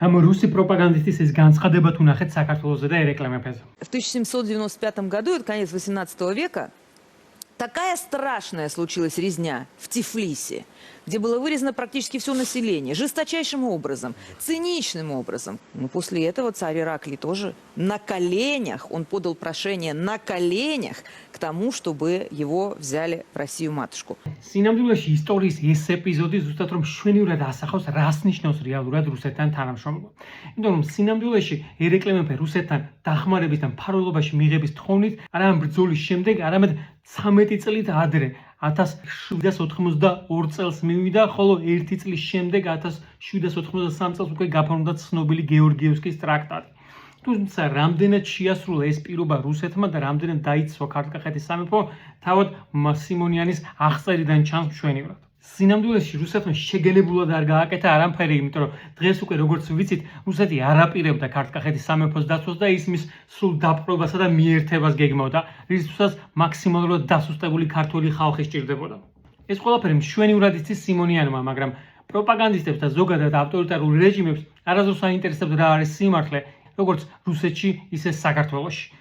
Am რუსი პროპაგანდისტის ეს განცხადება თუ ნახეთ საქართველოსზე და ერეკლამებაზე. В 1795 году, это конец 18 века, такая страшная случилась резня в Тифлисе, где было вырезано практически все население, жесточайшим образом, циничным образом. Но после этого царь Ираклий тоже на коленях, он подал прошение на коленях к тому, чтобы его взяли в Россию-матушку. სინამდვილეში ისტორიის ეს ეპიზოდი ზუსტად რომ შვენივრად ასახავს რას ნიშნავს რეალურად რუსეთთან თანამშრომლობა. იმიტომ რომ სინამდვილეში ერეკლე მეფე რუსეთთან დახმარების და მფარველობაში მიღების თხოვნით არა ამ ბრძოლის შემდეგ, არამედ 13 წლით ადრე 1792 წელს მივიდა, ხოლო 1 წლის შემდეგ 1793 წელს უკვე გაფორმდა ცნობილი გეორგიევსკის ტრაქტატი. თუმცა რამდენად შეასრულა ეს პირობა რუსეთმა და რამდენად დაიცვა ქართლ-კახეთის სამეფო, თავად სიმონიანის აღწერიდან ჩანს მშვენივრად. სინამდვილეში რუსეთმა შეგენებულად არ გააკეთა არამფერი, იმიტომ რომ დღეს უკვე როგორც ვიცით, რუსეთი არ აპირებდა ქართლ-კახეთის სამეფოს დაცვას და ის მის სრულ დაპყრობასა და მიერთებას გეგმავდა, რისთვისაც მაქსიმალურად დასუსტებული ქართველი ხალხი სჭირდებოდა. ეს ყველაფერი მშვენივრად იცის სიმონიანმა, მაგრამ პროპაგანდისტებს და ზოგადად ავტორიტარულ რეჟიმებს არასდროს აინტერესებს რა არის სიმართლე, როგორც რუსეთში, ისე საქართველოში.